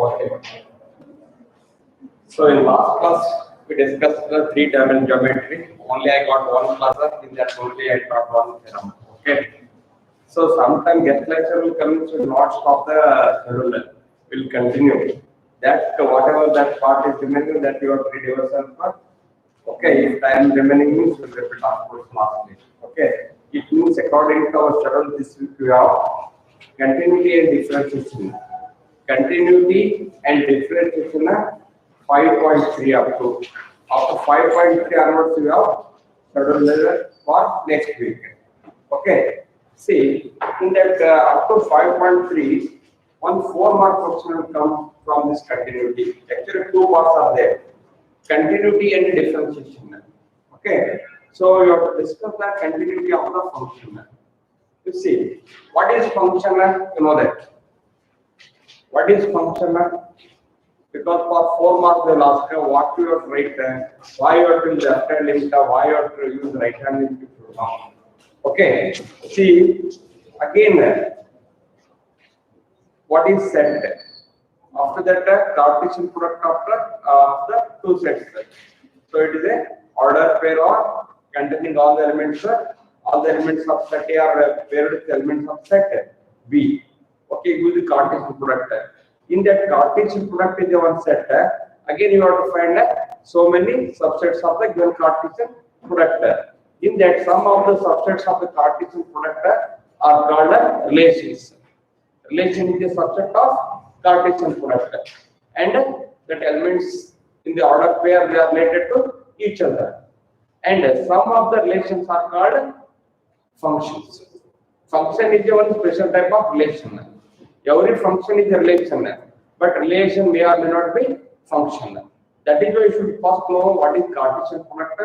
Okay. So in last class we discussed the three-dimensional geometry. Only I got one class. In that only I got one theorem. Okay. So sometime guest lecture will come, so not stop the schedule. Will continue. That whatever that part is remaining, that you have three division part. Okay. If time remaining means we will repeat afterwards lastly. Okay. It means according to our schedule, this week we have continuity and differentiation. Continuity and differentiation 5.3 up to. After 5.3 onwards, we have schedule level for next week. Okay. See, in that up to 5.3, one 4-mark question will come from this continuity. Actually, 2 parts are there: continuity and differentiation. Okay. So you have to discuss the continuity of the function. You see, what is function? You know that. What is function? Because for 4 marks they will ask what you have to write, why you have to use left hand limit, why you have to use right hand limit. Okay. See, again, what is set? After that, Cartesian product of the two sets. So it is a order pair or containing all the elements of set A are paired with elements of set B. Okay, use the Cartesian product. In that Cartesian product is the one set. Again, you have to find so many subsets of the given Cartesian product. In that, some of the subsets of the Cartesian product are called relations. Relation is a subset of Cartesian product, and that elements in the order pair they are related to each other. And some of the relations are called functions. Function is one special type of relation. Every function is a relation, but relation may or may not be function. That is why you should first know what is Cartesian product.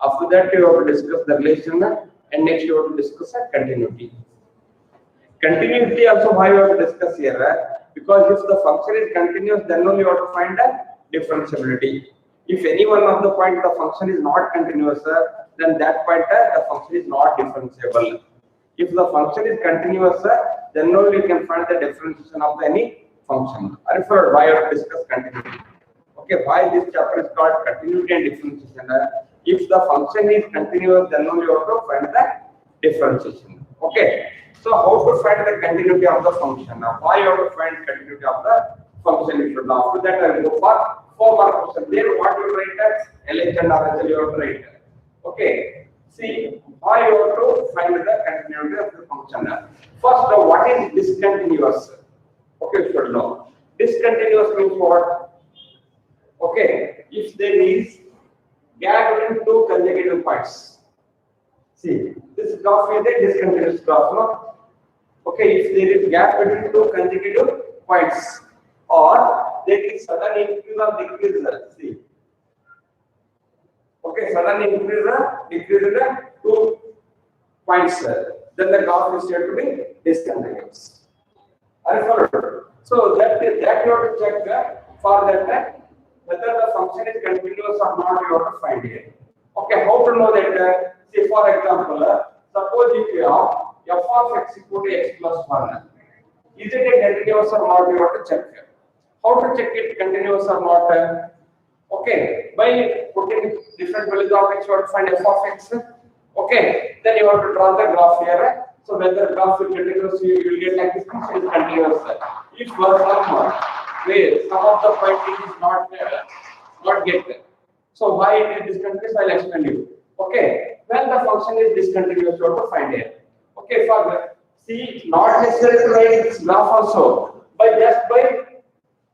After that, you have to discuss the relation, and next you have to discuss continuity. Continuity also why you have to discuss here, because if the function is continuous, then only you have to find a differentiability. If any one of the point the function is not continuous, then that point the function is not differentiable. If the function is continuous, then only you can find the differentiation of any function. I refer why you have to discuss continuity. Okay, why this chapter is called continuity and differentiation. If the function is continuous, then only you have to find the differentiation. Okay. So how to find the continuity of the function? Now, why you have to find continuity of the function? You should know. After that, I will go for 4-mark question. There, what you write as LH and RHL you have to write. Okay. See, why you have to find the continuity of the function? First, what is discontinuous? Okay, you should know. Discontinuous means what? Okay, if there is gap between two consecutive points. See, this graph is a discontinuous graph, no? Okay, if there is gap between two consecutive points, or there is sudden increase or decrease, see. Okay, sudden increase or decrease in the 2 points, then the graph is said to be discontinuous. Are you followed? So that you have to check for that whether the function is continuous or not. You have to find it. Okay, how to know that? See, for example, suppose if you have f of x equal to x plus 1, is it a continuous or not? You have to check. How to check it continuous or not? Okay, by putting different values of x, you have to find f of x. Okay, then you have to draw the graph here. So whether the graph will continuous, you will get like this function is continuous. If for some where some of the point it is not get there. So why it is discontinuous, I'll explain you. Okay, when the function is discontinuous, you have to find it. Okay, for see, not necessary to write this graph also. Just by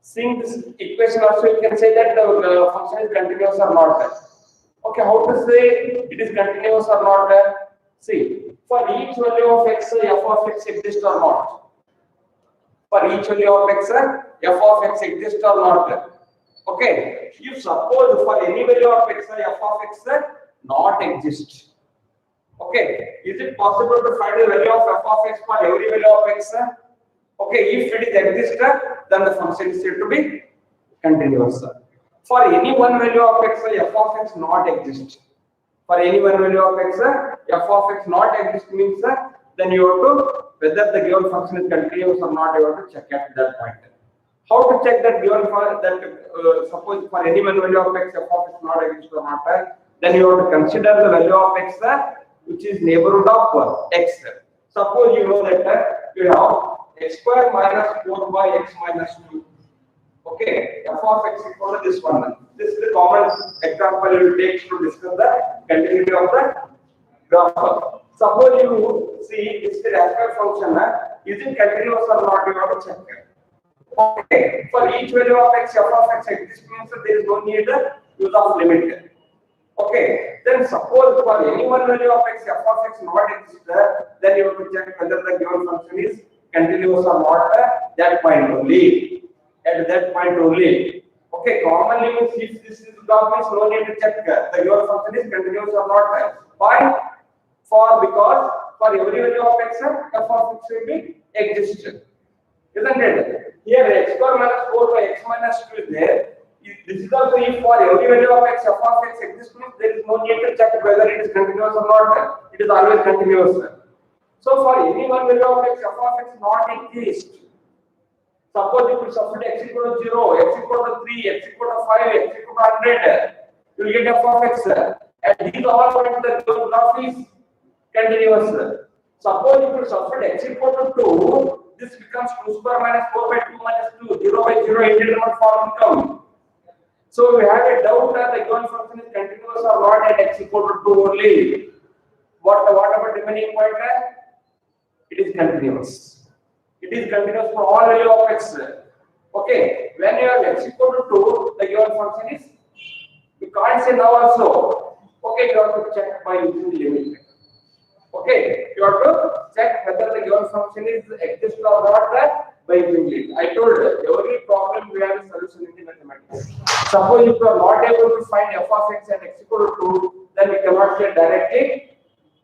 seeing this equation also, you can say that the function is continuous or not. Okay, how to say it is continuous or not? See, for each value of x, f of x exists or not. For each value of x, f of x exists or not. Okay, if suppose for any value of x, f of x not exist. Okay, is it possible to find the value of f of x for every value of x? Okay, if it is exist, then the function is said to be continuous. For any one value of x, f of x not exist. For any one value of x, f of x not exist means then you have to whether the given function is continuous or not. You have to check at that point. How to check that given for that suppose for any one value of x, f of x not exist or not, then you have to consider the value of x which is neighborhood of x. Suppose you know that you have x square minus 4 by x minus 2. Okay, f of x equal to this one. This is the common example you will take to discuss the continuity of the graph. Suppose you see this rational function is it continuous or not, you have to check. Okay, for each value of x, f of x exists means that there is no need use of limit. Okay, then suppose for any one value of x, f of x not exist, then you have to check whether the given function is continuous or not at that point only. At that point only. Okay, commonly means if this is graph means no need to check the given function is continuous or not. Why? Because for every value of x, f of x will be existent. Isn't it? Here x square minus 4 by x minus 2 is there. This is also if for every value of x, f of x exists means there is no need to check whether it is continuous or not. It is always continuous. So for any one value of x, f of x not exist. Suppose you will substitute x equal to 0, x equal to 3, x equal to 5, x equal to 100, you will get f of x. And these all points the graph is continuous. Suppose you will substitute x equal to 2, this becomes 2 square minus 4 by 2 minus 2, 0 by 0 integral form come. So we have a doubt that the given function is continuous or not at x equal to 2 only. What about remaining point? It is continuous. It is continuous for all value of x. Okay, when you have x equal to 2, the given function is, you can't say now also. Okay, you have to check by using limit. Okay, you have to check whether the given function is exist or not by using limit. I told you, every problem we have a solution in the mathematics. Suppose if you are not able to find f of x at x equal to 2, then we cannot say directly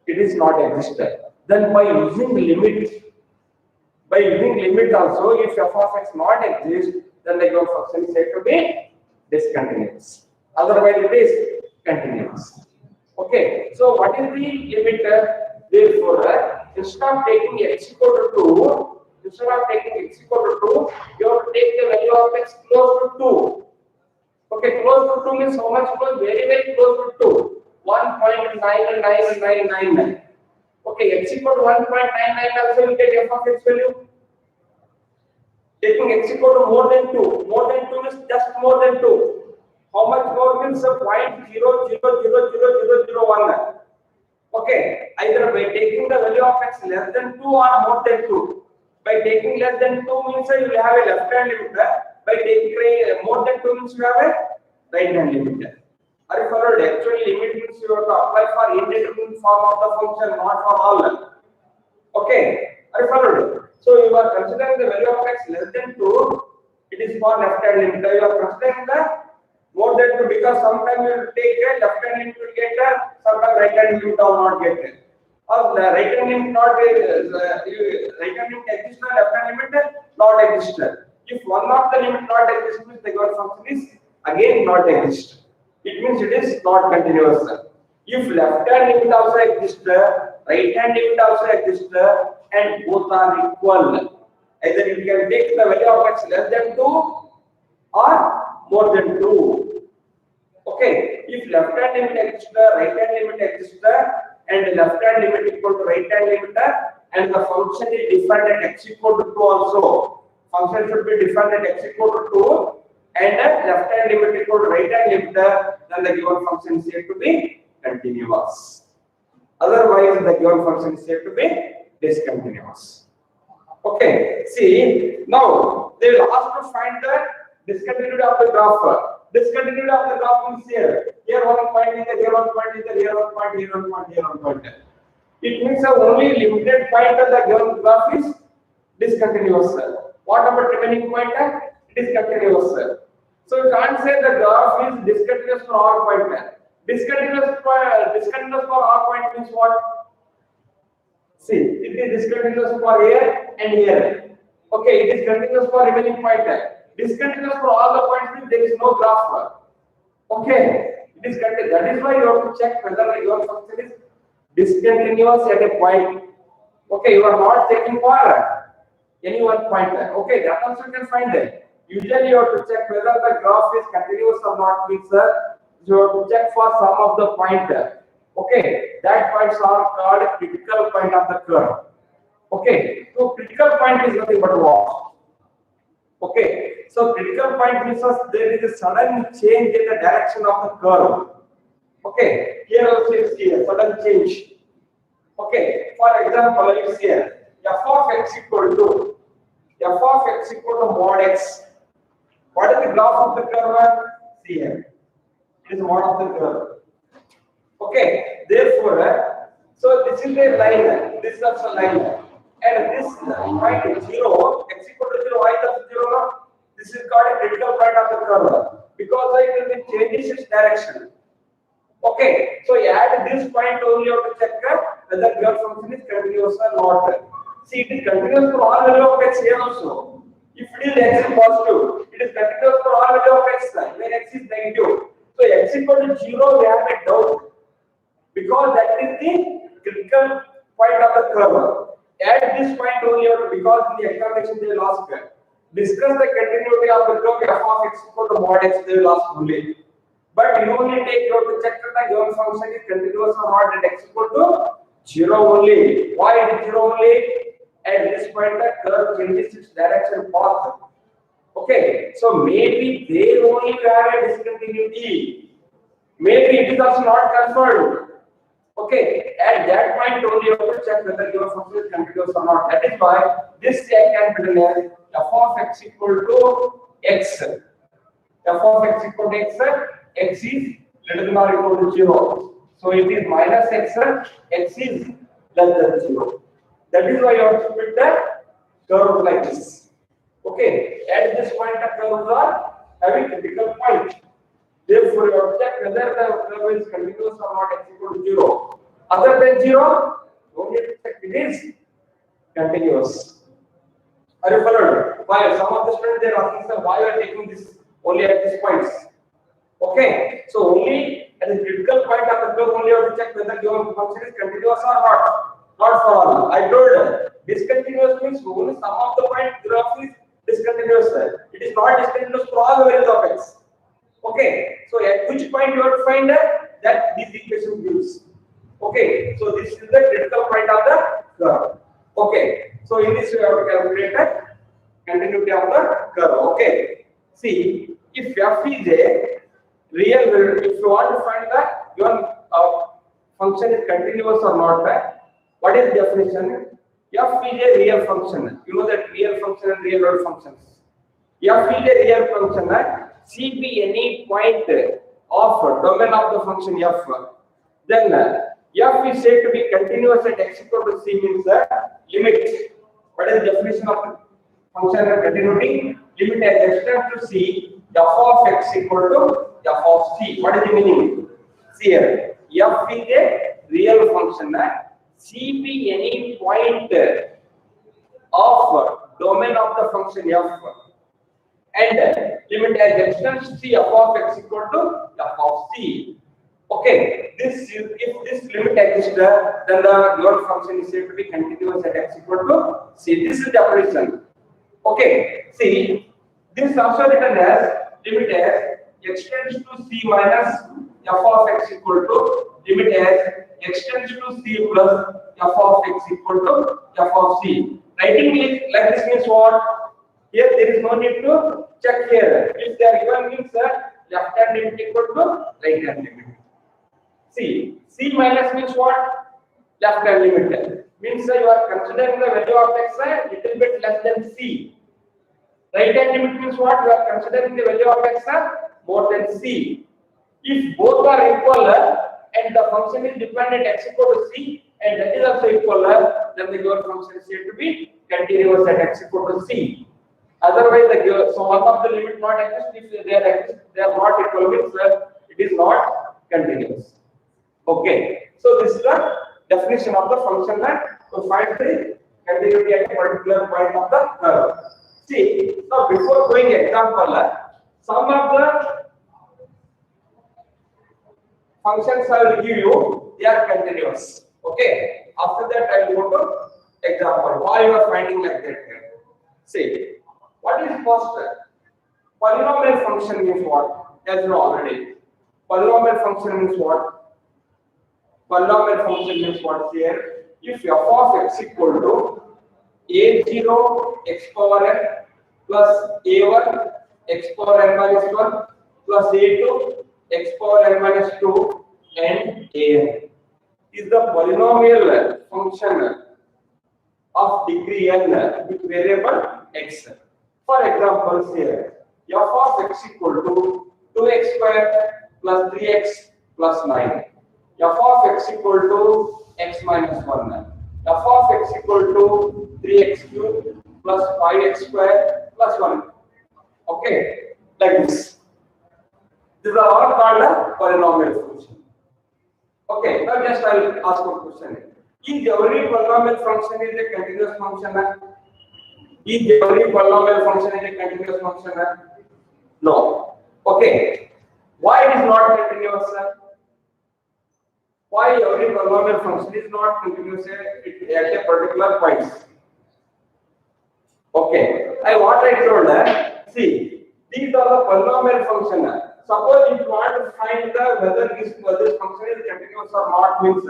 it is not existed. Then by using limit, also, if f of x not exist, then the given function is said to be discontinuous. Otherwise, it is continuous. Okay, so what is the limit? Therefore, instead of taking x equal to 2, you have to take the value of x close to 2. Okay, close to 2 means how much close? Very, very close to 2. 1.99999. Okay, x equal to 1.99 also you get f of x value. Taking x equal to more than 2 means just more than 2. How much more means 0.000001. Okay, either by taking the value of x less than 2 or more than 2. By taking less than 2 means you will have a left hand limiter. By taking more than 2 means you have a right hand limiter. Are you followed? Actually, limit means you have to apply for indeterminate form of the function, not for all. Okay, are you followed? So you are considering the value of x less than 2, it is for left hand limiter. You are considering the more than 2 because sometimes you will take a left hand limit will get sometimes right hand limit will not get it. Or the right hand limit not right hand limit exists, left hand limit not exist. If one of the limit not exist means the given function is again not exist. It means it is not continuous. If left hand limit also exists, right hand limit also exists, and both are equal, either you can take the value of x less than 2 or more than 2. Okay, if left hand limit exists, right hand limit exists, and left hand limit equal to right hand limit, and the function is defined at x equal to 2 also. Function should be defined at x equal to 2 and left hand limit equal to right hand limit, then the given function is said to be continuous. Otherwise, the given function is said to be discontinuous. Okay, see, now they will ask to find the discontinuity of the graph. Discontinuity of the graph means here one point is there, here one point is there, here one point, here one point, here one point. It means the only limited point of the given graph is discontinuous. What about remaining point? It is continuous. So you can't say the graph is discontinuous for all point. Discontinuous for all point means what? See, it is discontinuous for here and here. Okay, it is continuous for remaining point. Discontinuous for all the points means there is no graph. Okay, it is continuous. That is why you have to check whether your function is discontinuous at a point. Okay, you are not checking for any one point. Okay, that also you can find it. Usually you have to check whether the graph is continuous or not, means you have to check for some of the point. Okay, that points are called critical point of the curve. Okay, so critical point is nothing but what? Okay, so critical point means there is a sudden change in the direction of the curve. Okay, here also you see a sudden change. Okay, for example, you see here f of x equal to mod x. What is the graph of the curve? See here, it is mod of the curve. Okay, therefore, so this is a line, this is also a line, and this point is 0, x equal to 0, y equal to 0. This is called a critical point of the curve because it will be changes its direction. Okay, so at this point only you have to check whether your function is continuous or not. See, it is continuous for all value of x here also. If it is x is positive, it is continuous for all value of x when x is negative. So x equal to 0, we have a doubt because that is the critical point of the curve. At this point only, because in the examination they will ask, discuss the continuity of the curve f of x equal to mod x, they will ask only. But you only take your to check that the given function is continuous or not at x equal to 0 only. Why it is 0 only? At this point the curve changes its direction path. Okay, so maybe there only you have a discontinuity. Maybe it is also not confirmed. Okay, at that point only you have to check whether your function is continuous or not. That is why this I can be written as f of x equal to x. F of x equal to x, x is greater than or equal to 0. So it is minus x, x is less than 0. That is why you have to split the curve like this. Okay, at this point the curves are having critical point. Therefore, you have to check whether the curve is continuous or not x equal to 0. Other than 0, you need to check it is continuous. Are you followed? Why? Some of the students they are asking, sir, why you are taking this only at these points? Okay, so only at the critical point of the curve only you have to check whether your function is continuous or not. Not for all. I told discontinuous means only some of the point graph is discontinuous. It is not discontinuous for all values of x. Okay, so at which point you have to find that this equation gives. Okay, so this is the critical point of the curve. Okay, so in this we have to calculate the continuity of the curve. Okay, see if f is a real value, if you want to find that your function is continuous or not, what is the definition? F is a real function. You know that real function and real world functions. F is a real function. C be any point of domain of the function f. Then f is said to be continuous at x equal to c means limit. What is the definition of function and continuity? Limit as x tends to c, f of x equal to f of c. What is the meaning? See here, f is a real function. C be any point of domain of the function f, and limit as x tends to c, f of x equal to f of c. Okay, this if this limit exists, then the given function is said to be continuous at x equal to c. This is the definition. Okay, see, this is also written as limit as x tends to c minus f of x equal to limit as x tends to c plus f of x equal to f of c. Writing like this means what? Here there is no need to check here. If they are given means left hand limit equal to right hand limit. See, c minus means what? Left hand limit. Means you are considering the value of x a little bit less than c. Right hand limit means what? You are considering the value of x more than c. If both are equal and the function is dependent x equal to c and that is also equal, then the given function is said to be continuous at x equal to c. Otherwise, so one of the limit not exist. If they are not equal, means it is not continuous. Okay, so this is the definition of the function to find the continuity at a particular point of the curve. See, now before going example, some of the functions I will give you, they are continuous. Okay, after that I will go to example. Why you are finding like that here? See, what is first? Polynomial function means what? As you know already. Polynomial function means what? Polynomial function means what here? If f of x equal to a0 x power n plus a1 x power n minus 1 plus a2 x power n minus 2 and an is the polynomial function of degree n with variable x. For example, here f of x equal to 2x square plus 3x plus 9. F of x equal to x minus 1. F of x equal to 3x cubed plus 5x square plus 1. Okay, like this. These are all called a polynomial function. Okay, now just I will ask one question. Is every polynomial function is a continuous function? Is every polynomial function is a continuous function? No. Okay. Why it is not continuous? Why every polynomial function is not continuous at a particular point? Okay. What I told see, these are the polynomial function. Suppose if you want to find whether this function is continuous or not means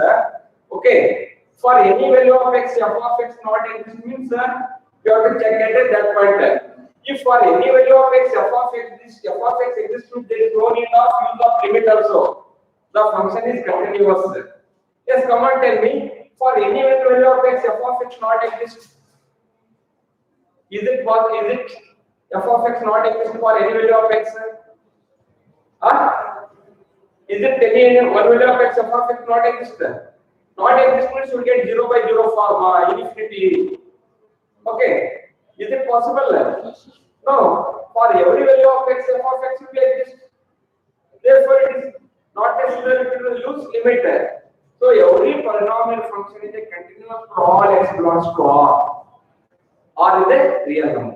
okay. For any value of x, f of x not exists means you have to check at that point. If for any value of x, f of x, this f of x exists, there is no need of use of limit also. The function is continuous. Yes, come on, tell me. For any value of x, f of x not exists. Is it f of x not exist for any value of x? Is it any one value of x, f of x not exist? Not exist means you get 0 by 0 form infinity. Okay. Is it possible? No. For every value of x, f of x will exist. Therefore, it is not necessary to use limit. So every polynomial function is a continuous for all x belongs to R. R is a real number.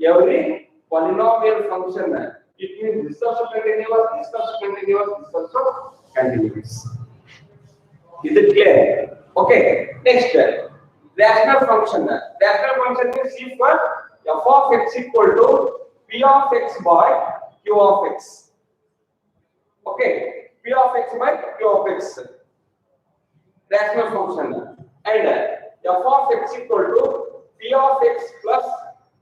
Every polynomial function, it means this also continuous, this also continuous, this also continuous. Is it clear? Okay. Next, rational function. Rational function means if f of x equal to p of x by q of x. Okay. P of x by q of x. Rational function. And f of x equal to p of x plus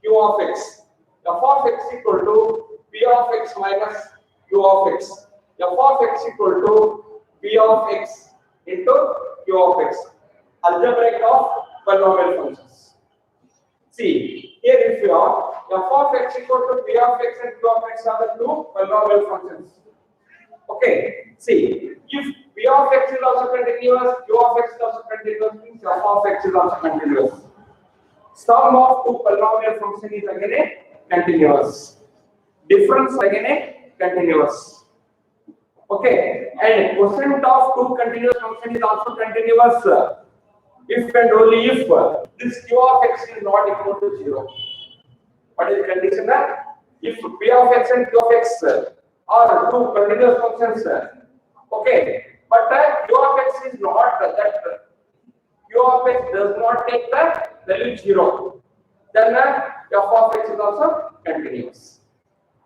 q of x. F of x equal to p of x minus q of x. F of x equal to p of x into q of x. Algebraic of polynomial functions. See, here if you are f of x equal to p of x and q of x are the two polynomial functions. Okay, see, if p of x is also continuous, q of x is also continuous, means f of x is also continuous. Sum of two polynomial function is again a continuous. Difference again a continuous. Okay, and quotient of two continuous function is also continuous if and only if this q of x is not equal to 0. What is the condition? If p of x and q of x are two continuous functions, okay, but q of x is not that q of x does not take the value 0, then f of x is also continuous.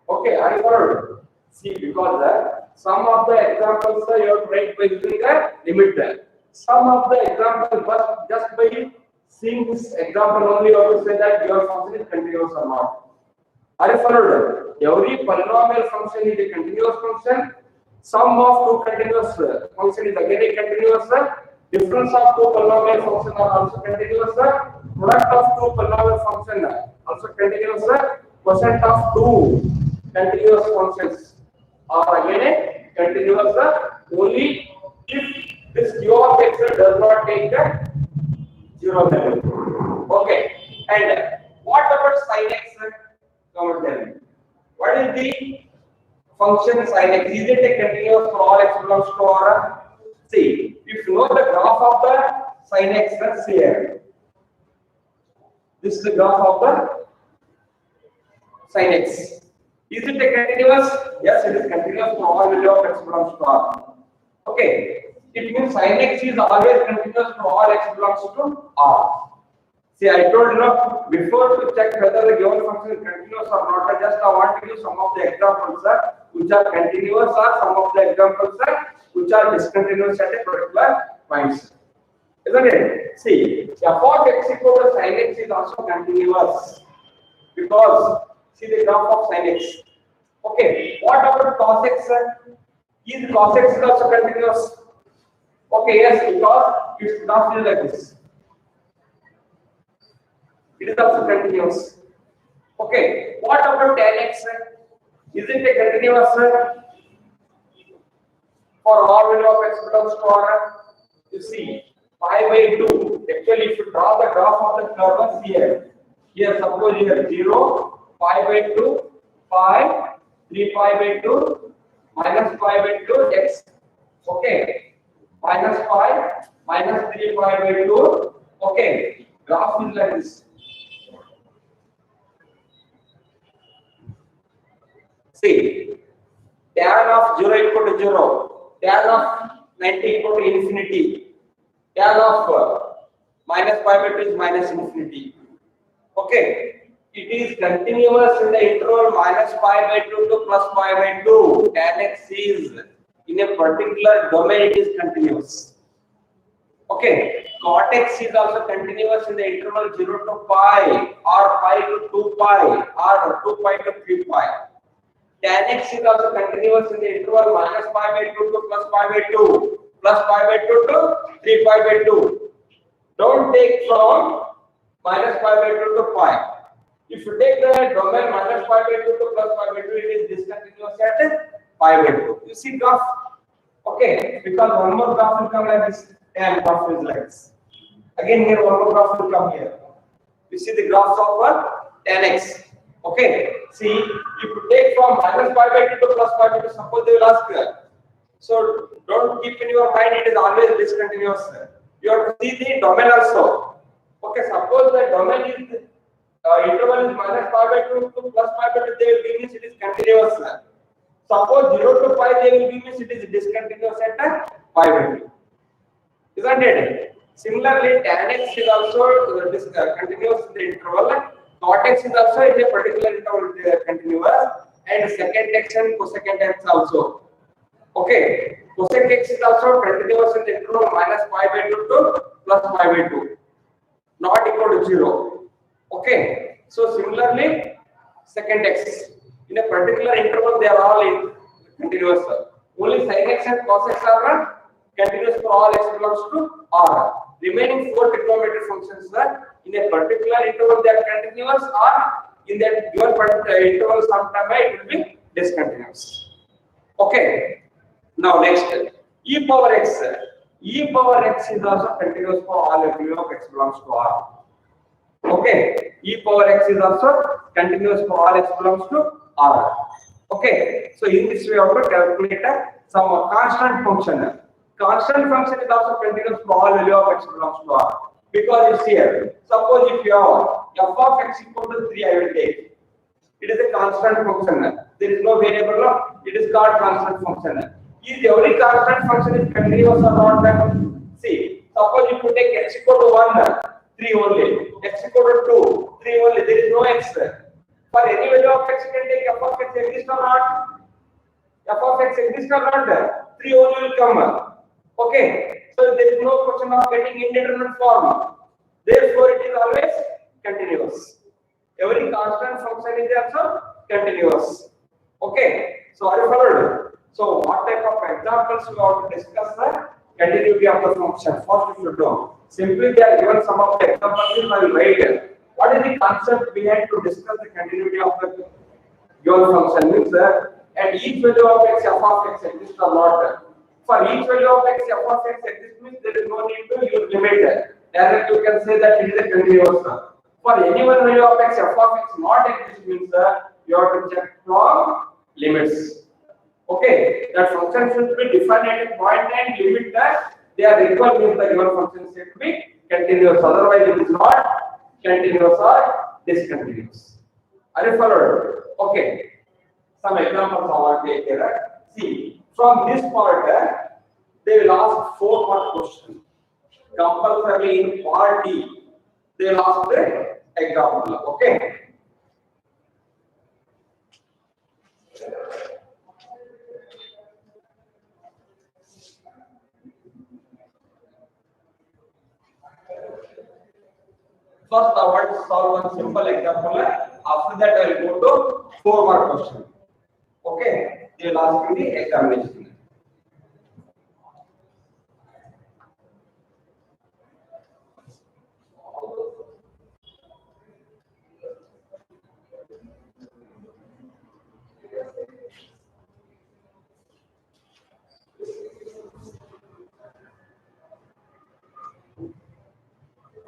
Okay, are you followed? See, because some of the examples you have tried by using a limit. Some of the examples, but just by seeing this example only, you have to say that your function is continuous or not. Are you followed? Every polynomial function is a continuous function. Sum of two continuous function is again a continuous. Difference of two polynomial functions are also continuous. Product of two polynomial function also continuous. Quotient of two continuous functions are again a continuous only if this q of x does not take the 0 value. Okay, and what about sin x? Come and tell me. What is the function sin x? Is it a continuous for all x belongs to R? See, if you know the graph of the sin x, let's see here. This is the graph of the sin x. Is it a continuous? Yes, it is continuous for all value of x belongs to R. Okay, it means sin x is always continuous for all x belongs to R. See, I told you before to check whether the given function is continuous or not. I just want to give some of the examples which are continuous or some of the examples which are discontinuous at a particular point. Isn't it? See, f of x equal to sin x is also continuous because see the graph of sin x. Okay, what about cos x? Is cos x is also continuous? Okay, yes, because its graph is like this. It is also continuous. Okay, what about tan x? Isn't it continuous for all value of x belongs to R? You see, pi by 2. Actually, if you draw the graph of the curve here, suppose here 0, pi by 2, pi, 3 pi by 2, minus pi by 2, x. Okay, minus pi, minus 3 pi by 2. Okay, graph is like this. See, tan of 0 equal to 0, tan of 90 equal to infinity, tan of minus pi by 2 is minus infinity. Okay, it is continuous in the interval minus pi by 2 to plus pi by 2. Tan x is in a particular domain, it is continuous. Okay, cot x is also continuous in the interval 0 to pi or pi to 2 pi or 2 pi to 3 pi. Tan x is also continuous in the interval minus pi by 2 to plus pi by 2, plus pi by 2 to 3 pi by 2. Don't take from minus pi by 2 to pi. If you take the domain minus pi by 2 to plus pi by 2, it is discontinuous at pi by 2. You see graph? Okay, because one more graph will come like this, and graph is like this. Again here one more graph will come here. You see the graphs of tan x. Okay, see, if you take from minus pi by 2 to plus pi by 2, suppose they will ask so don't keep in your mind it is always discontinuous. You have to see the domain also. Okay, suppose the domain is interval is minus pi by 2 to plus pi by 2, they will give me it is continuous. Suppose 0 to pi, they will give me it is discontinuous at pi by 2. Isn't it? Similarly, tan x is also continuous in the interval. Cot x is also in a particular interval continuous, and secant x and cosecant x also. Okay, cosec x is also continuous in the interval minus pi by 2 to plus pi by 2, not equal to 0. Okay, so similarly, secant x in a particular interval they are all in continuous. Only sin x and cos x are continuous for all x belongs to R. Remaining 4 trigonometric functions are in a particular interval they are continuous, or in that given particular interval sometime it will be discontinuous. Okay, now next e power x. E power x is also continuous for all value of x belongs to R. Okay, e power x is also continuous for all x belongs to R. Okay, so in this way we have to calculate some constant function. Constant function is also continuous for all value of x belongs to R, because it's here. Suppose if you have f of x equal to 3, I will take. It is a constant function. There is no variable. It is called constant function. Is every constant function is continuous or not? See, suppose if you take x equal to 1, 3 only. X equal to 2, 3 only. There is no x. For any value of x, you can take f of x exists or not. F of x exists or not. 3 only will come. Okay, so there is no question of getting indeterminate form. Therefore, it is always continuous. Every constant function is also continuous. Okay, so are you followed? So, what type of examples we have to discuss the continuity of the function? First, we should know. Simply, they are given some of the examples. I will write. What is the concept behind to discuss the continuity of the given function? Means at each value of x, f of x exists or not. For each value of x, f of x exists means there is no need to use limit. Directly you can say that it is a continuous. For any one value of x, f of x not exist means you have to check from limits. Okay, that function should be defined at a point and limit that they are equal means the given function should be continuous. Otherwise, it is not continuous or discontinuous. Are you followed? Okay, some examples I want to take here. See. From this part, they will ask 4-part question. Compulsorily in part D, They will ask the example. Okay. First, I want to solve one simple example. After that, I will go to 4 more questions. Okay, they will ask me the examination.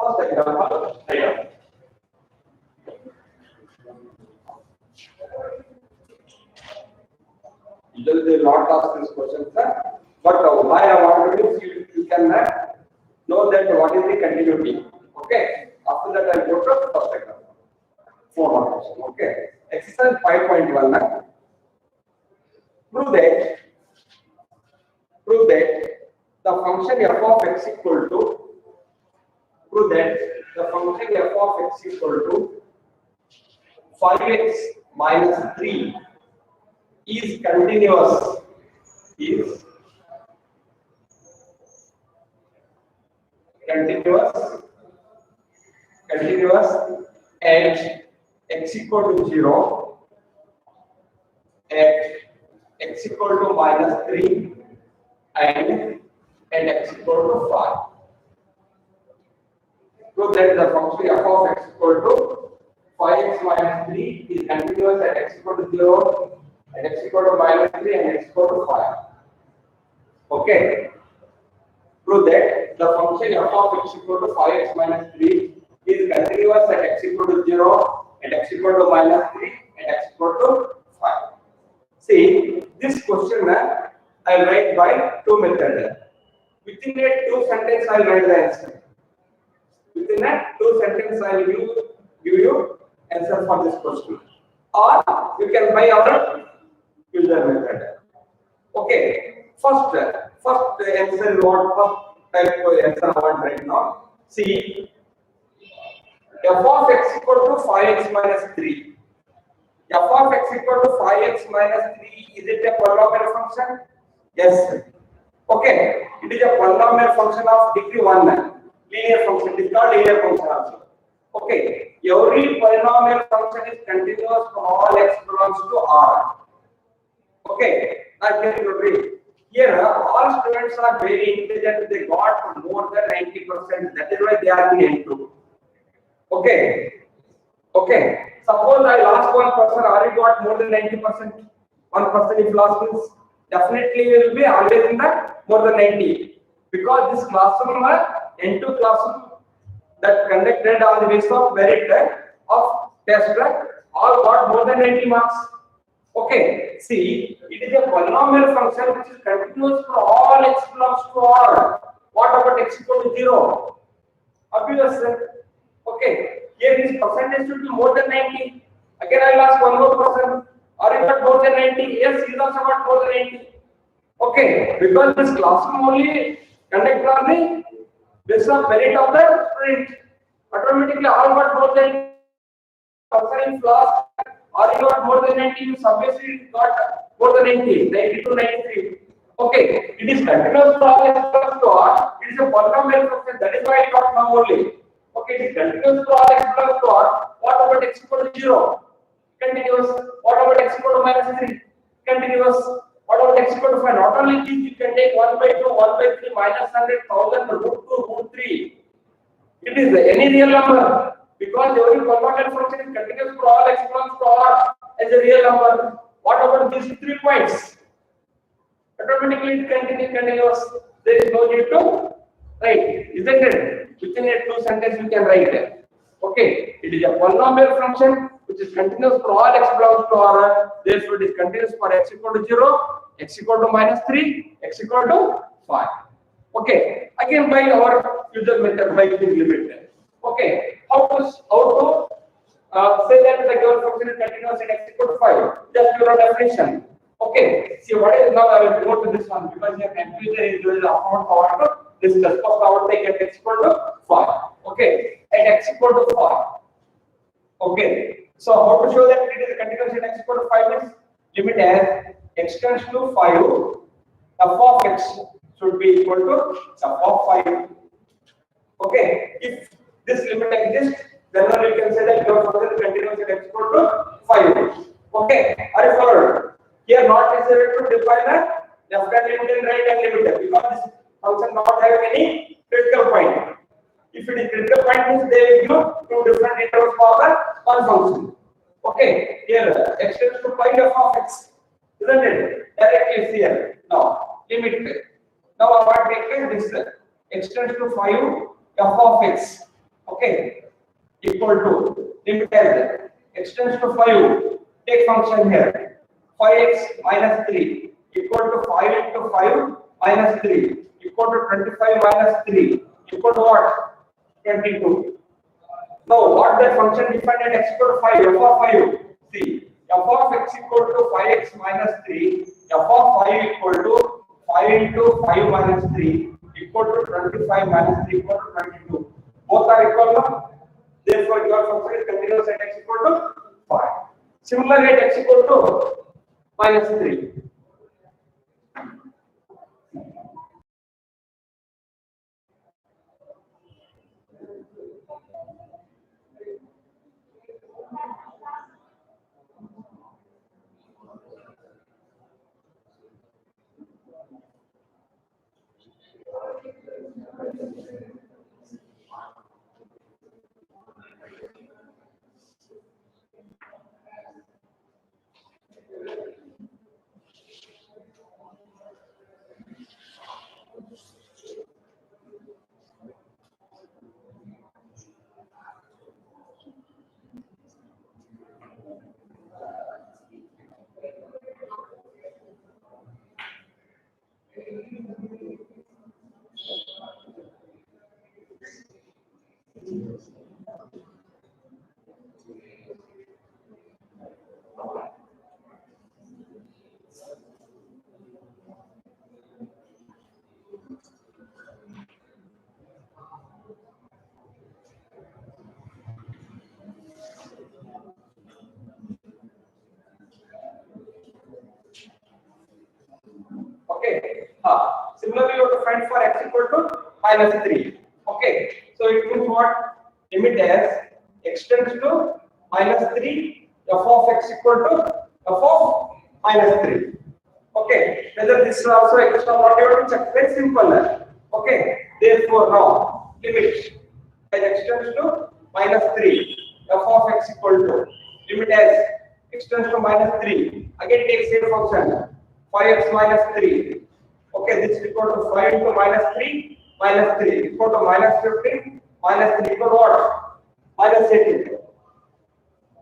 First example, here. Usually they will not ask this question, sir. But why I want to do, you can know that what is the continuity. Okay. After that, I will go to first example. 4 more questions. Okay. Exercise 5.1. Prove that the function f of x equal to prove that the function f of x equal to 5x minus 3 is continuous at x equal to 0, at x equal to minus 3, and at x equal to 5. So that the function f of x equal to 5x minus 3 is continuous at x equal to 0, at x equal to minus 3, and x equal to 5. Okay. Prove that the function f of x equal to 5x minus 3 is continuous at x equal to 0, at x equal to minus 3, and x equal to 5. See, this question I will write by 2 methods. Within a 2 sentence, I will write the answer. Within a 2 sentence, I will give you answer for this question. Or you can buy our user method. Okay. First answer is what? First type of answer I want right now. See, f of x equal to 5x minus 3. F of x equal to 5x minus 3, is it a polynomial function? Yes. Okay, it is a polynomial function of degree 1. Linear function, it is called linear function also. Okay, every polynomial function is continuous from all x belongs to R. Okay, I can agree. Here, all students are very intelligent, they got more than 90%, that is why they are in N2. Okay. Okay. Suppose I lost one person, already got more than 90%. One person if lost means definitely will be always in the more than 90. Because this classroom N2 classroom that conducted on the basis of merit of test all got more than 90 marks. Okay. See, it is a polynomial function which is continuous for all x belongs to R. What about x equal to 0? Obvious. Okay. Here this percentage should be more than 90. Again, I will ask one more person. Are you got more than 90? Yes, he is also got more than 90. Okay, because this classroom only conduct on the basis of merit of the student. Automatically, all got more than person in class. Or you got more than 90, you obviously got more than 90, 90 to 93. Okay, it is continuous for all x belongs to R. It is a polynomial function. That is why I got now only. Okay, it is continuous for all x belongs to R. What about x equal to 0? Continuous. What about x equal to minus 3? Continuous. What about x equal to 5? Not only these, you can take 1 by 2, 1 by 3, minus 100, 1000, root 2, root 3. It is any real number. Because every polynomial function is continuous for all x belongs to R as a real number. What about these 3 points? Automatically it continuous. There is no need to write, isn't it? Within a 2 sentence you can write it. Okay, it is a polynomial function which is continuous for all x belongs to R. Therefore, it is continuous for x equal to 0, x equal to minus 3, x equal to 5. Okay, again by our user method by using limit. Okay, how to say that the given function is continuous at x equal to 5? Just your definition. Okay, see what is now I will go to this one because your computer is doing a forward discuss. First, I will take at x equal to 5. Okay, at x equal to 5. Okay, so how to show that it is a continuous at x equal to 5 is limit as x tends to 5, f of x should be equal to f of 5. Okay, if this limit exists, then only you can say that your function is continuous at x equal to 5. Okay, are you followed? Here not necessary to define a left hand limit and right hand limit because this function not have any critical point. If it is critical point means they will give two different intervals for the one function. Okay, here x tends to 5 f of x, isn't it? Directly is here. Now limit. Now I want to take this x tends to 5 f of x. Okay, equal to limit as x tends to 5. Take function here 5x minus 3 equal to 5 into 5 minus 3 equal to 25 minus 3 equal to what? 22. Now what that function defined at x equal to 5 f of 5? See, f of x equal to 5x minus 3 f of 5 equal to 5 into 5 minus 3 equal to 25 minus 3 equal to 22. Both are equal now. Therefore your function is continuous at x equal to 5. Similarly at x equal to minus 3. Okay. Similarly, you have to find for x equal to minus 3. Okay. So it means what? Limit as x tends to minus 3 f of x equal to f of minus 3. Okay. Whether this is also extra what you have to check. Very simple. Okay. Therefore now limit as x tends to minus 3 f of x equal to limit as x tends to minus 3. Again take same function. 5x minus 3. Okay, this is equal to 5 into minus 3 minus 3 equal to minus 15 minus 3 equal to what? Minus 18.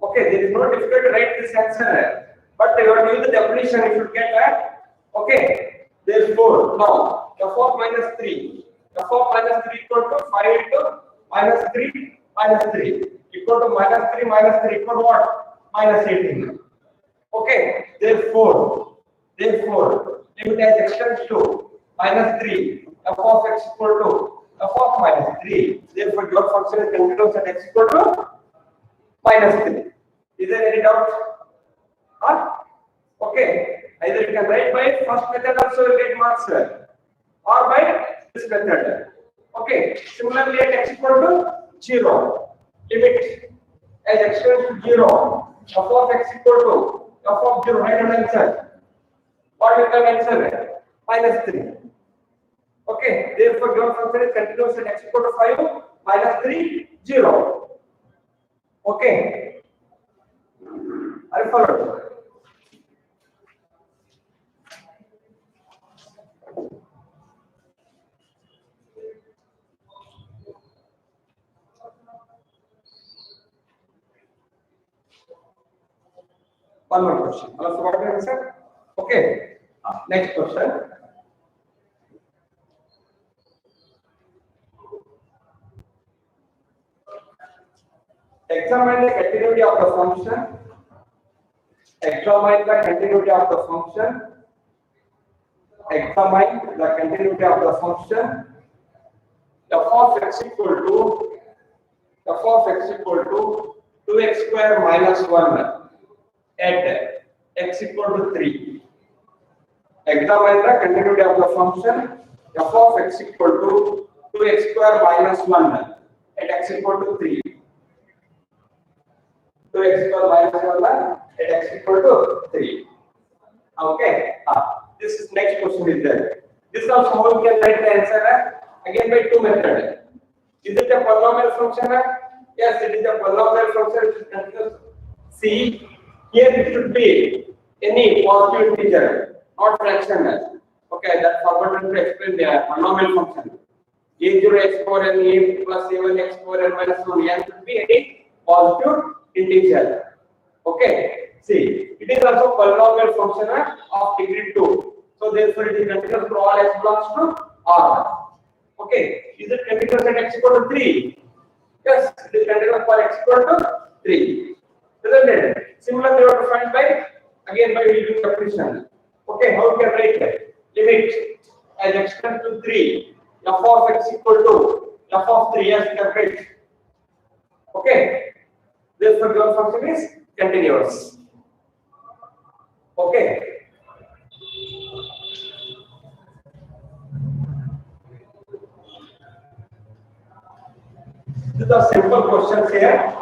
Okay, there is no difficulty to write this answer, but you have to use the definition if you get that. Okay, therefore now f of minus 3 equal to 5 into minus 3 minus 3 equal to minus 3 minus 3 equal to what? Minus 18. Okay, therefore limit as x tends to minus 3 f of x equal to f of minus 3. Therefore your function is continuous at x equal to minus 3. Is there any doubt? Okay, either you can write by first method also you get marks or by this method. Okay, similarly at x equal to 0 limit as x tends to 0 f of x equal to f of 0 right hand answer. What you can answer? Minus 3. Okay, therefore your function is continuous at x equal to 5 minus 3 0. Okay, are you followed? One more question. Also, what you answer? Okay, next question. Examine the continuity of the function. Examine the continuity of the function. Examine the continuity of the function f of x equal to 2x square minus 1 at x equal to 3. Examine the continuity of the function f of x equal to 2x square minus 1 at x equal to 3. 2x square minus 1 at x equal to 3. Okay. This is next question is there. This also how we can write the answer again by two methods. Is it a polynomial function? Yes, it is a polynomial function. It is continuous. See, here it should be any positive integer, not fractional. Okay, that's forgotten to explain the polynomial function. A0 x power n a plus a1 x power n minus 1 n should be any positive integer. Okay, see, it is also polynomial function of degree 2. So therefore it is continuous for all x belongs to R. Okay, is it continuous at x equal to 3? Yes, it is continuous for x equal to 3. Isn't it? Similarly, we have to find by again by using definition. Okay, how we can write it? Limit as x tends to 3, f of x equal to f of 3 as we can write. Okay, therefore your function is continuous. Okay. These are simple questions here.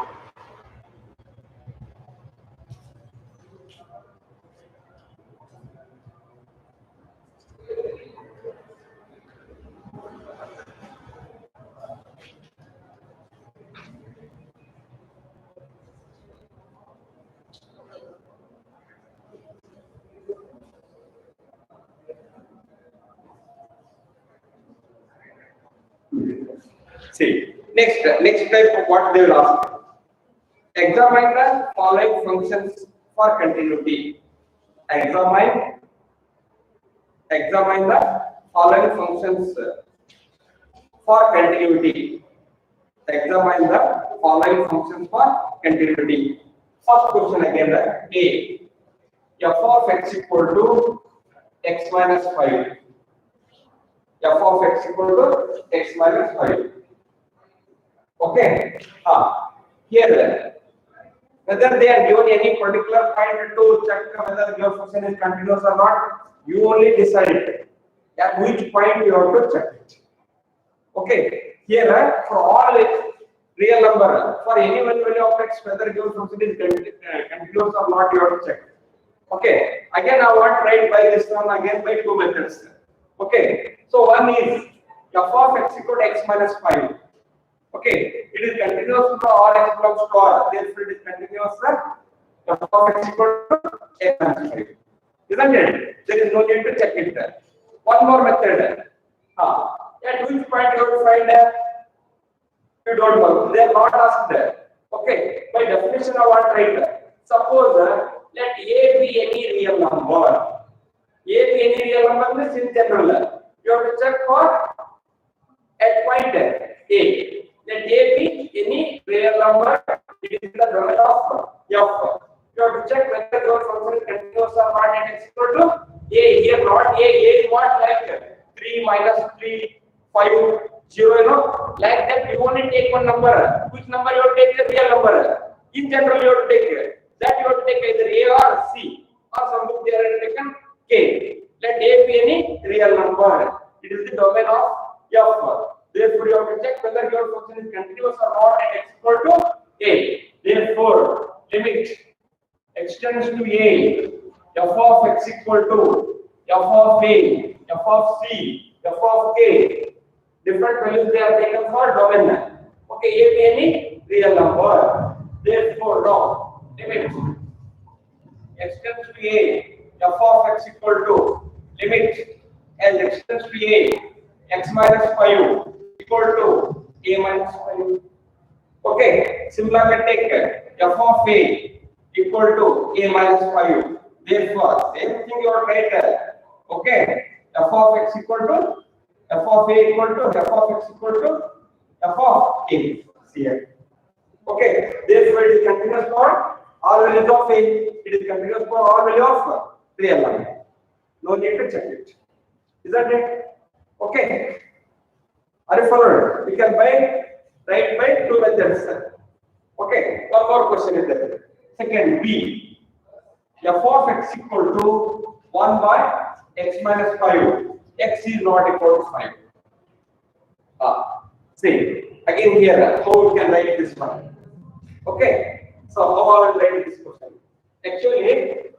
See, next type of what they will ask. Examine the following functions for continuity. Examine the following functions for continuity. Examine the following functions for continuity. First question again, A. F of x equal to x minus 5. F of x equal to x minus 5. Okay. Here, whether they are given any particular point to check whether your function is continuous or not, you only decide at which point you have to check it. Okay. Here, for all real number, for any value of x, whether your function is continuous or not, you have to check. Okay. Again, I want to write by this one again by two methods. Okay. So one is f of x equal to x minus 5. Okay, it is continuous for all x belongs to R. Therefore, it is continuous f of x equal to x minus 5. Isn't it? There is no need to check it there. One more method. At which point you have to find you don't know. They are not asked there. Okay, by definition I want to write. Suppose let A be any real number. A be any real number means in general. You have to check for at point A. Let A be any real number. It is the domain of F. You have to check whether your function is continuous or not at x equal to A. Here not A. A is what like 3 minus 3, 5, 0. You know, like that. You only take one number. Which number you have to take the real number? In general, you have to take that. You have to take either A or C or some book they are taken K. Let A be any real number. It is the domain of F. Therefore, you have to check whether your function is continuous or not at x equal to A. Therefore, limit extends to A. F of x equal to f of A, f of C, f of K. Different values they are taken for domain. Okay, A be any real number. Therefore, now limit extends to A. F of x equal to limit as extends to A. X minus 5 equal to A minus 5. Okay, similarly take f of A equal to A minus 5. Therefore, same thing you are write. Okay, f of x equal to f of A equal to f of x equal to f of A. Here. Okay, therefore it is continuous for all values of A. It is continuous for all values of real number. No need to check it. Isn't it? Okay. Are you followed? We can write by two methods. Okay, one more question is there. Second, B. F of x equal to 1 by x minus 5. X is not equal to 5. See, again here, how we can write this one? Okay, so how I will write this question? Actually,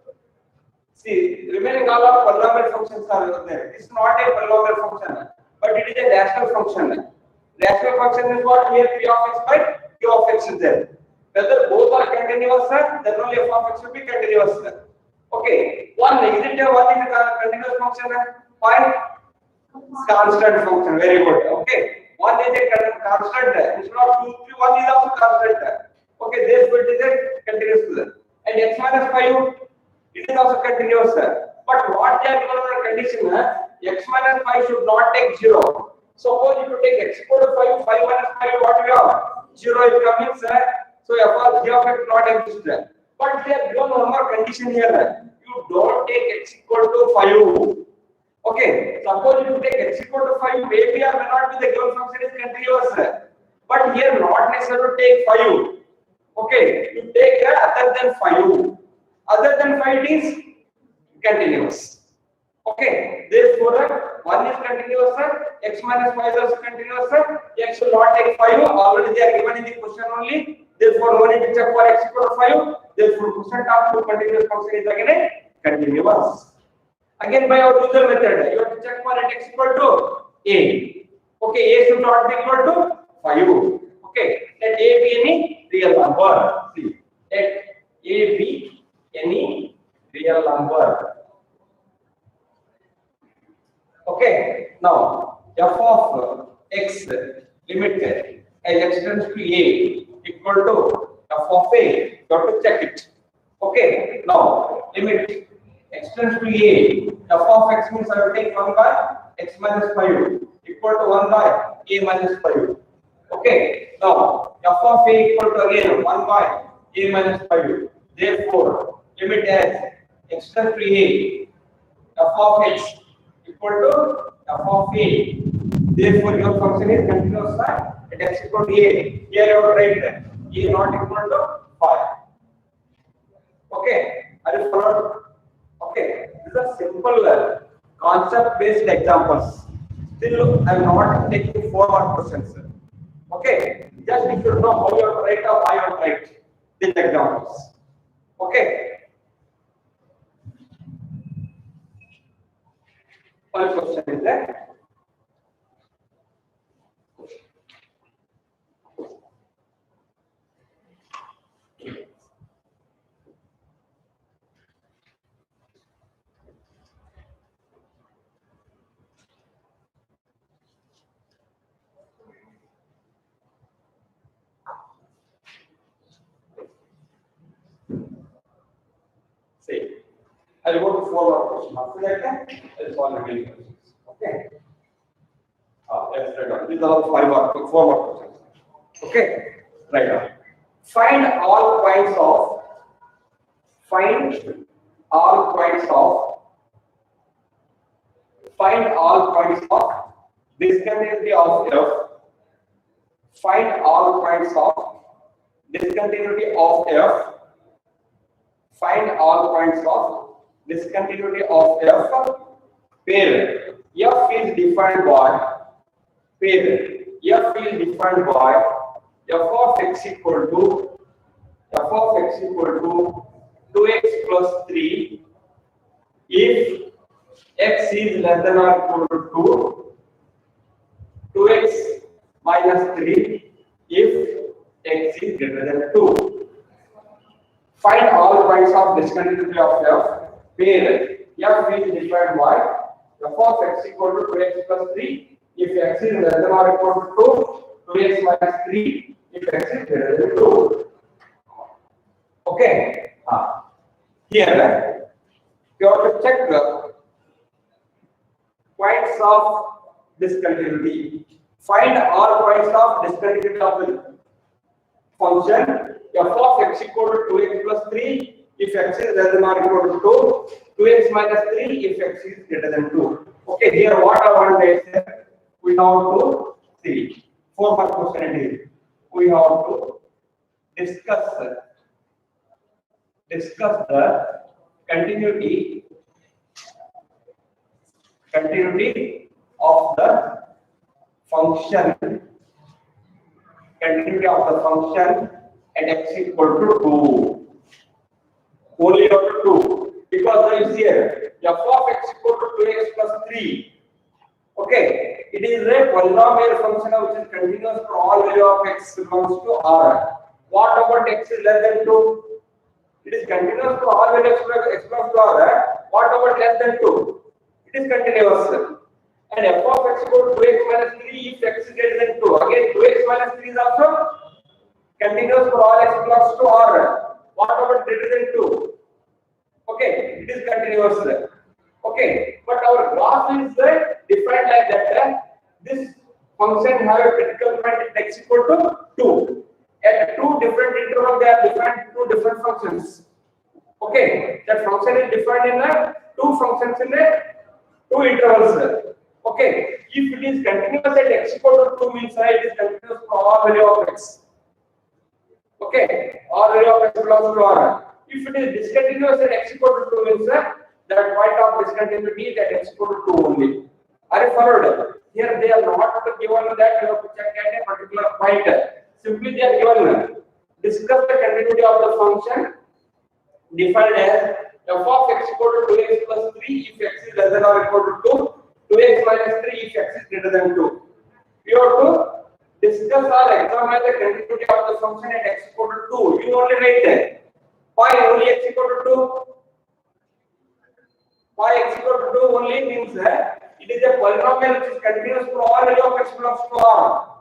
see, remaining all of polynomial functions are there. It's not a polynomial function, but it is a rational function. Rational function is what? Here p of x by q of x is there. Whether both are continuous, then only f of x will be continuous. Okay, one is it a continuous function? Why? Constant function. Very good. Okay, one is a constant. Instead of 2, 3, one is also constant. Okay, therefore it is a continuous. And x minus 5, it is also continuous. But what they are given on a condition, x minus 5 should not take 0. Suppose if you take x equal to 5, 5 minus 5, what we have? 0 is coming, so f of g of x not exist. But they are given one more condition here. You don't take x equal to 5. Okay, suppose you take x equal to 5, maybe or may not be the given function is continuous. But here not necessary to take 5. Okay, you take other than 5. Other than 5 is continuous. Okay, therefore 1 is continuous, x minus 5 is also continuous, x will not take 5, already they are given in the question only, therefore no need to check for x equal to 5, therefore percent of two continuous function is again continuous. Again by our usual method, you have to check for x equal to a. Okay, a should not be equal to 5. Okay, let a be any real number. See, let a be any real number. Okay, now f of x limit as x tends to a equal to f of a. You have to check it. Okay, now limit x tends to a. F of x means I will take 1 by x minus 5 equal to 1 by a minus 5. Okay, now f of a equal to again 1 by a minus 5. Therefore, limit as x tends to a, f of x equal to f of a. Therefore, your function is continuous at x equal to a. Here you have write a not equal to 5. Okay, are you followed? Okay, these are simple concept-based examples. Still, I am not taking 4 mark questions. Okay, just you should know how you have to write or why you have to write these examples. Okay. One question is there. See, I will go to 4 more questions. After that, I will solve remaining questions. Okay. Let's write down. These are all 4 more questions. Okay. Write down. Find all points of discontinuity of f. Find all points of discontinuity of f. Find all points of discontinuity of f. Pair f is defined by f of x equal to 2x plus 3 if x is less than or equal to 2x minus 3 if x is greater than 2. Find all points of discontinuity of f. Pair f is defined by f of x equal to 2x plus 3 if x is less than or equal to 2x minus 3 if x is greater than 2. Okay. Here you have to check the points of discontinuity. Find all points of discontinuity of the function f of x equal to 2x plus 3 if x is less than or equal to 2, 2x minus 3 if x is greater than 2. Okay, here what I want to say, we have to 3. 4 mark question it is. We have to discuss the continuity of the function at x equal to 2. Only after 2, because there is here f of x equal to 2x plus 3. Okay, it is a polynomial function which is continuous for all value of x belongs to R. What about x is less than 2? It is continuous for all value of x belongs to R. What about less than 2? It is continuous. And f of x equal to 2x minus 3 if x is greater than 2. Again, 2x minus 3 is also continuous for all x belongs to R. What about greater than 2? Okay, it is continuous. Okay, but our graph is defined like that. This function have a critical point at x equal to 2. At two different intervals, they are defined two different functions. Okay, that function is defined in two functions in two intervals. Okay, if it is continuous at x equal to 2 means it is continuous for all value of x. Okay, all value of x belongs to R. If it is discontinuous at x equal to 2 means that point of discontinuity is at x equal to 2 only. Are you followed? Here they are not given that you have to check at a particular point. Simply they are given discuss the continuity of the function defined as f of x equal to 2x plus 3 if x is less than or equal to 2, 2x minus 3 if x is greater than 2. You have to discuss or examine the continuity of the function at x equal to 2. You only write that. Why only x equal to 2? Why x equal to 2 only means that it is a polynomial which is continuous for all value of x belongs to R.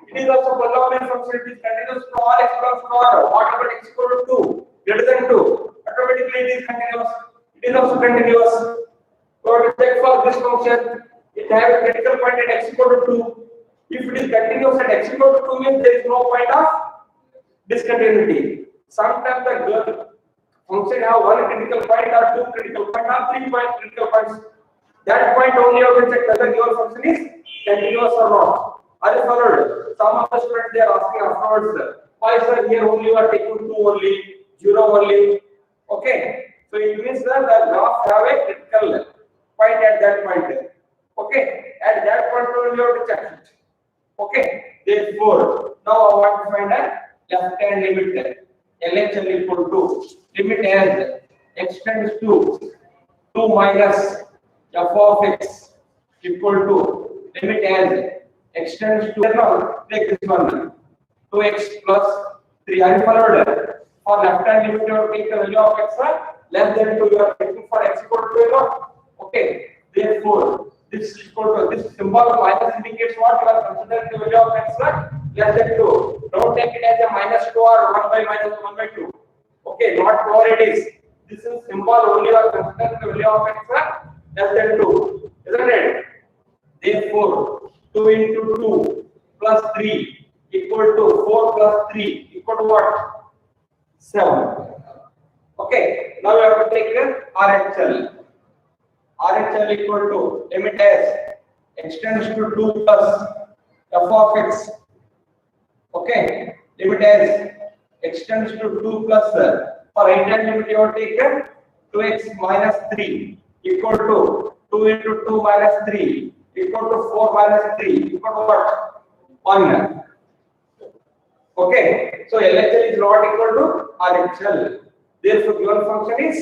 It is also polynomial function which is continuous for all x belongs to R. What about x equal to 2? Greater than 2. Automatically it is continuous. It is also continuous. So to check for this function, it has a critical point at x equal to 2. If it is continuous at x equal to 2 means there is no point of discontinuity. Sometimes the function have one critical point or two critical point or 3 critical points. That point only you have to check whether your function is continuous or not. Are you followed? Some of the students they are asking afterwards, why sir here only you are taking 2 only, 0 only. Okay, so it means that the graph have a critical point at that point. Okay, at that point only you have to check it. Okay, therefore now I want to find a left hand limit LHL equal to limit as x tends to 2 minus f of x equal to limit as x tends to now take this one 2x plus 3. Are you followed? For left hand limit you take the value of x less than 2, you are taking for x equal to 2. Okay, therefore this is equal to this symbol minus indicates what you are considering the value of x less than 2. Don't take it as a minus 2 or 1 by minus 1 by 2. Okay, not what it is. This is symbol only you are considering the value of x less than 2. Isn't it? Therefore 2 into 2 plus 3 equal to 4 plus 3 equal to what? 7. Okay, now we have to take RHL. RHL equal to limit as x tends to 2 plus f of x. Okay, limit as x tends to 2 plus for right hand limit you have taken 2x minus 3 equal to 2 into 2 minus 3 equal to 4 minus 3 equal to what? 1. Okay, so LHL is not equal to RHL. Therefore, given function is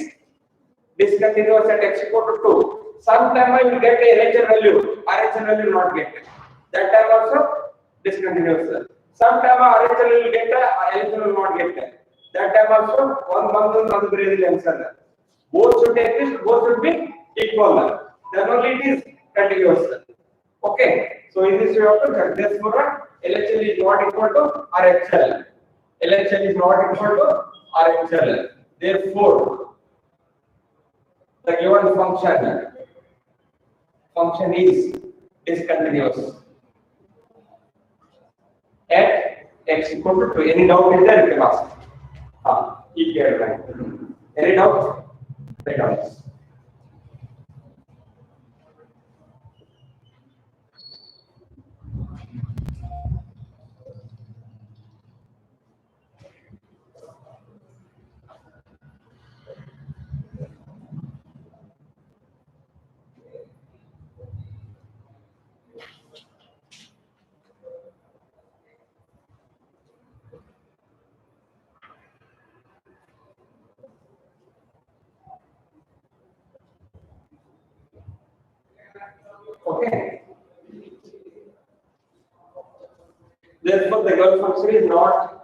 discontinuous at x equal to 2. Sometime I will get a LHL value, RHL value will not get. That time also discontinuous. Sometime RHL will get, LHL will not get. That time also one Brazil answer. Both should exist, both should be equal. Then only it is continuous. Okay, so in this way of to therefore LHL is not equal to RHL. LHL is not equal to RHL. Therefore, the given function is discontinuous at x equal to 2. Any doubt is there? You can ask. Keep your mind. Any doubt? Write down. Okay. Therefore, the girl function is not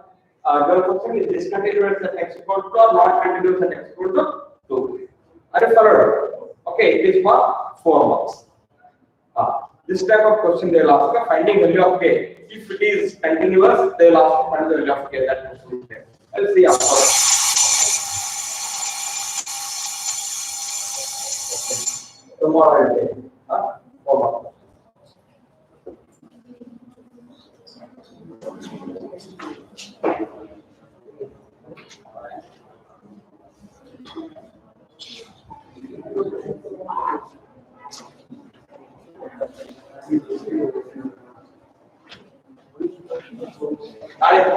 girl function is discontinuous at x equal to or not continuous at x equal to 2. Are you followed? Okay, it is for 4 marks. This type of question they will ask a finding value of k. If it is continuous, they will ask find the value of k. That question is there. I'll see after. Tomorrow I'll take 4 marks.